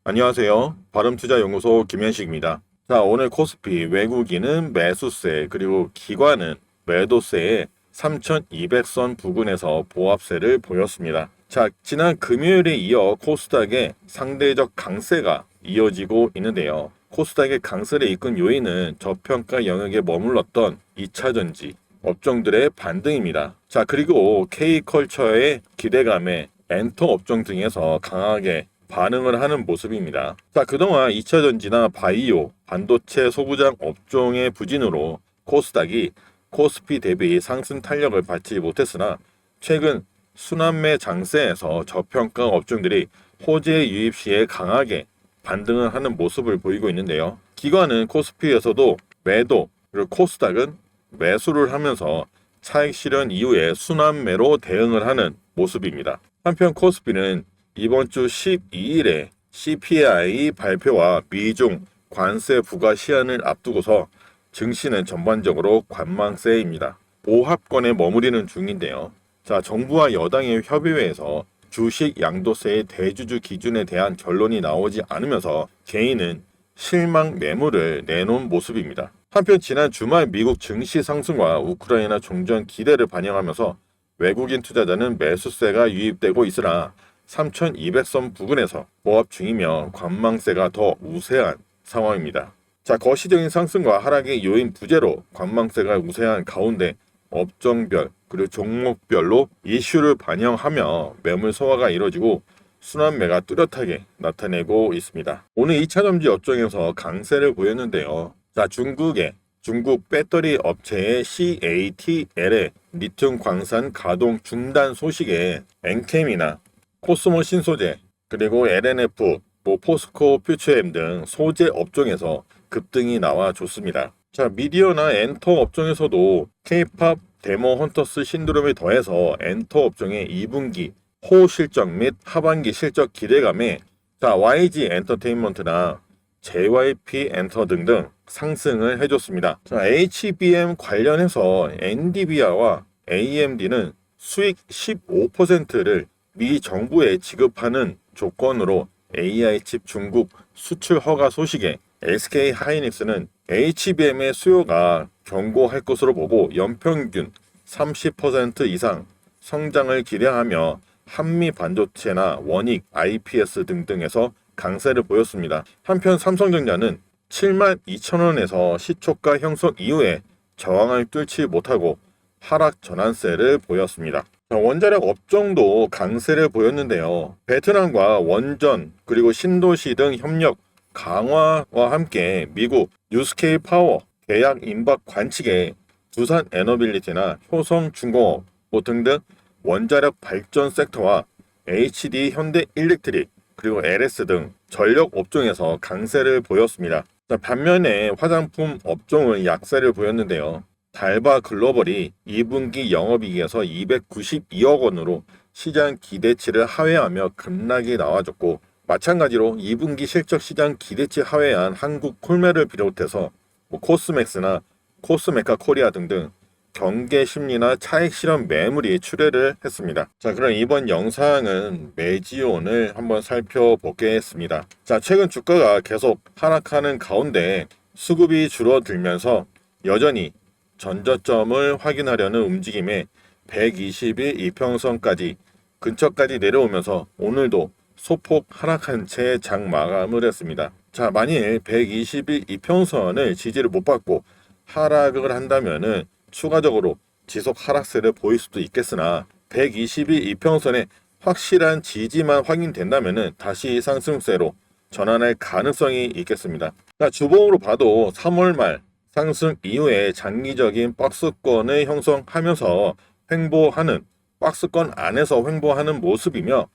안녕하세요. 발음투자연구소 김현식입니다. 자, 오늘 코스피 외국인은 매수세 그리고 기관은 매도세에 3,200선 부근에서 보합세를 보였습니다. 자, 지난 금요일에 이어 코스닥의 상대적 강세가 이어지고 있는데요. 코스닥의 강세를 이끈 요인은 저평가 영역에 머물렀던 2차전지 업종들의 반등입니다. 자, 그리고 K컬처의 기대감에 엔터 업종 등에서 강하게 반응을 하는 모습입니다. 자, 그동안 2차전지나 바이오, 반도체 소부장 업종의 부진으로 코스닥이 코스피 대비 상승 탄력을 받지 못했으나 최근 순환매 장세에서 저평가 업종들이 호재 유입 시에 강하게 반등을 하는 모습을 보이고 있는데요. 기관은 코스피에서도 매도, 그리고 코스닥은 매수를 하면서 차익 실현 이후에 순환매로 대응을 하는 모습입니다. 한편 코스피는 이번 주 12일에 CPI 발표와 미중 관세 부과 시한을 앞두고서 증시는 전반적으로 관망세입니다. 오합권에 머무르는 중인데요. 자, 정부와 여당의 협의회에서 주식 양도세의 대주주 기준에 대한 결론이 나오지 않으면서 개인은 실망 매물을 내놓은 모습입니다. 한편 지난 주말 미국 증시 상승과 우크라이나 종전 기대를 반영하면서 외국인 투자자는 매수세가 유입되고 있으나 3,200선 부근에서 보합 중이며 관망세가 더 우세한 상황입니다. 자, 거시적인 상승과 하락의 요인 부재로 관망세가 우세한 가운데 업종별 그리고 종목별로 이슈를 반영하며 매물 소화가 이루어지고 순환매가 뚜렷하게 나타내고 있습니다. 오늘 2차전지 업종에서 강세를 보였는데요. 자, 중국 배터리 업체의 CATL의 리튬 광산 가동 중단 소식에 엔캠이나 코스모 신소재, 그리고 LNF, 포스코 퓨처엠 등 소재 업종에서 급등이 나와줬습니다. 자, 미디어나 엔터 업종에서도 K-팝 데모 헌터스 신드롬에 더해서 엔터 업종의 2분기 호실적 및 하반기 실적 기대감에 YG 엔터테인먼트나 JYP 엔터 등등 상승을 해줬습니다. 자, HBM 관련해서 엔비디아와 AMD는 수익 15%를 미 정부에 지급하는 조건으로 AI 칩 중국 수출 허가 소식에 SK 하이닉스는 HBM의 수요가 견고할 것으로 보고 연평균 30% 이상 성장을 기대하며 한미 반도체나 원익, IPS 등등에서 강세를 보였습니다. 한편 삼성전자는 72,000원에서 시초가 형성 이후에 저항을 뚫지 못하고 하락 전환세를 보였습니다. 원자력 업종도 강세를 보였는데요. 베트남과 원전 그리고 신도시 등 협력 강화와 함께 미국 뉴스케일 파워 계약 임박 관측에 두산 에너빌리티나 효성중공업 등등 원자력 발전 섹터와 HD 현대 일렉트릭 그리고 LS 등 전력 업종에서 강세를 보였습니다. 반면에 화장품 업종은 약세를 보였는데요. 달바 글로벌이 2분기 영업이익에서 292억 원으로 시장 기대치를 하회하며 급락이 나와줬고, 마찬가지로 2분기 실적 시장 기대치 하회한 한국 콜메를 비롯해서 코스맥스나 코스메카 코리아 등등 경계 심리나 차익 실현 매물이 출회를 했습니다. 자, 그럼 이번 영상은 매지온을 한번 살펴보겠습니다. 자, 최근 주가가 계속 하락하는 가운데 수급이 줄어들면서 여전히 전저점을 확인하려는 움직임에 120일 이평선까지 근처까지 내려오면서 오늘도 소폭 하락한 채 장 마감을 했습니다. 자, 만일 120일 이평선을 지지를 못 받고 하락을 한다면은 추가적으로 지속 하락세를 보일 수도 있겠으나 120일 이평선의 확실한 지지만 확인된다면은 다시 상승세로 전환할 가능성이 있겠습니다. 자, 주봉으로 봐도 3월 말 상승 이후에 장기적인 박스권을 형성하면서 횡보하는, 박스권 안에서 횡보하는 모습이며,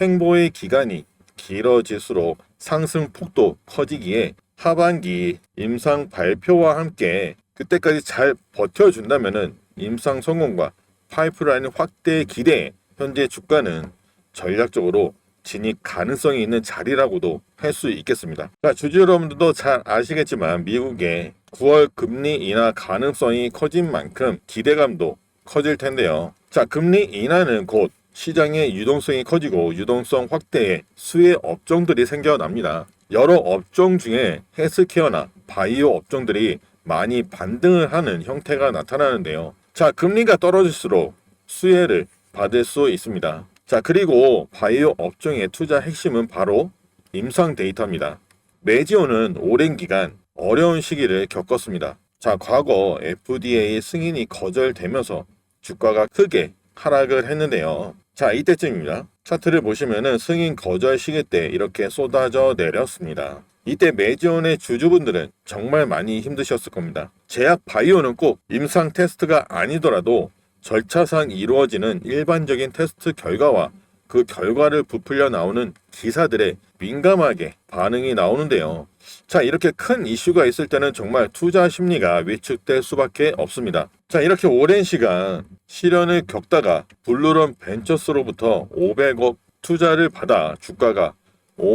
횡보의 기간이 길어질수록 상승 폭도 커지기에 하반기 임상 발표와 함께 그때까지 잘 버텨준다면은 임상 성공과 파이프라인 확대 기대에 현재 주가는 전략적으로 진입 가능성이 있는 자리라고도 할 수 있겠습니다. 자, 주주 여러분들도 잘 아시겠지만 미국의 9월 금리 인하 가능성이 커진 만큼 기대감도 커질 텐데요. 자, 금리 인하는 곧 시장의 유동성이 커지고 유동성 확대에 수혜 업종들이 생겨납니다. 여러 업종 중에 헬스케어나 바이오 업종들이 많이 반등을 하는 형태가 나타나는데요. 자, 금리가 떨어질수록 수혜를 받을 수 있습니다. 자, 그리고 바이오 업종의 투자 핵심은 바로 임상 데이터입니다. 메지오는 오랜 기간 어려운 시기를 겪었습니다. 자, 과거 FDA 승인이 거절되면서 주가가 크게 하락을 했는데요. 자, 이때쯤입니다. 차트를 보시면은 승인 거절 시기 때 이렇게 쏟아져 내렸습니다. 이때 메지온의 주주분들은 정말 많이 힘드셨을 겁니다. 제약 바이오는 꼭 임상 테스트가 아니더라도 절차상 이루어지는 일반적인 테스트 결과와 그 결과를 부풀려 나오는 기사들에 민감하게 반응이 나오는데요. 자, 이렇게 큰 이슈가 있을 때는 정말 투자 심리가 위축될 수밖에 없습니다. 자, 이렇게 오랜 시간 시련을 겪다가 블루런 벤처스로부터 500억 투자를 받아 주가가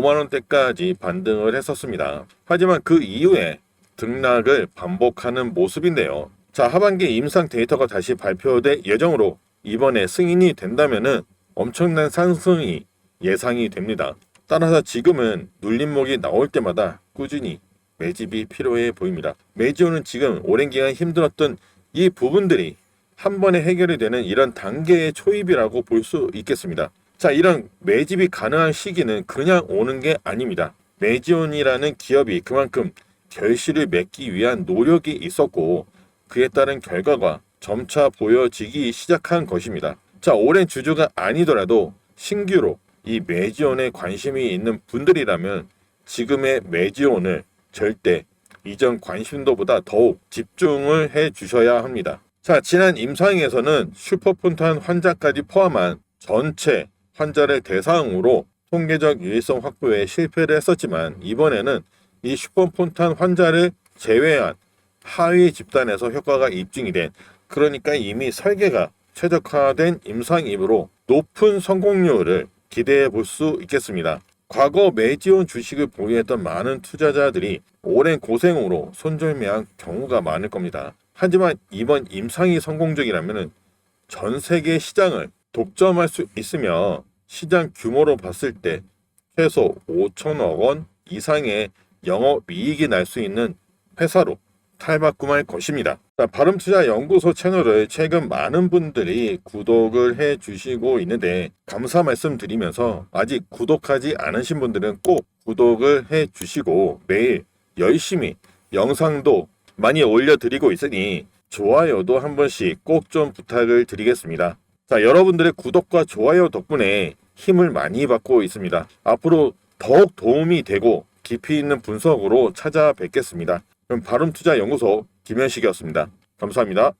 5만원대까지 반등을 했었습니다. 하지만 그 이후에 등락을 반복하는 모습인데요. 자, 하반기 임상 데이터가 다시 발표될 예정으로 이번에 승인이 된다면은 엄청난 상승이 예상이 됩니다. 따라서 지금은 눌림목이 나올 때마다 꾸준히 매집이 필요해 보입니다. 메지오는 지금 오랜 기간 힘들었던 이 부분들이 한 번에 해결이 되는 이런 단계의 초입이라고 볼 수 있겠습니다. 자, 이런 매집이 가능한 시기는 그냥 오는 게 아닙니다. 메지온이라는 기업이 그만큼 결실을 맺기 위한 노력이 있었고 그에 따른 결과가 점차 보여지기 시작한 것입니다. 자, 오랜 주주가 아니더라도 신규로 이 메지온에 관심이 있는 분들이라면 지금의 메지온을 절대 이전 관심도보다 더욱 집중을 해 주셔야 합니다. 자, 지난 임상에서는 슈퍼폰탄 환자까지 포함한 전체 환자를 대상으로 통계적 유의성 확보에 실패를 했었지만 이번에는 이 슈퍼폰탄 환자를 제외한 하위 집단에서 효과가 입증이 된, 그러니까 이미 설계가 최적화된 임상이므로 높은 성공률을 기대해 볼 수 있겠습니다. 과거 메지온 주식을 보유했던 많은 투자자들이 오랜 고생으로 손절매한 경우가 많을 겁니다. 하지만 이번 임상이 성공적이라면 전 세계 시장을 독점할 수 있으며 시장 규모로 봤을 때 최소 5천억 원 이상의 영업이익이 날 수 있는 회사로 탈바꿈할 것입니다. 자, 바름투자연구소 채널을 최근 많은 분들이 구독을 해 주시고 있는데 감사 말씀드리면서 아직 구독하지 않으신 분들은 꼭 구독을 해 주시고 매일 열심히 영상도 많이 올려드리고 있으니 좋아요도 한 번씩 꼭 좀 부탁을 드리겠습니다. 자, 여러분들의 구독과 좋아요 덕분에 힘을 많이 받고 있습니다. 앞으로 더욱 도움이 되고 깊이 있는 분석으로 찾아뵙겠습니다. 그럼 바름투자연구소 김현식이었습니다. 감사합니다.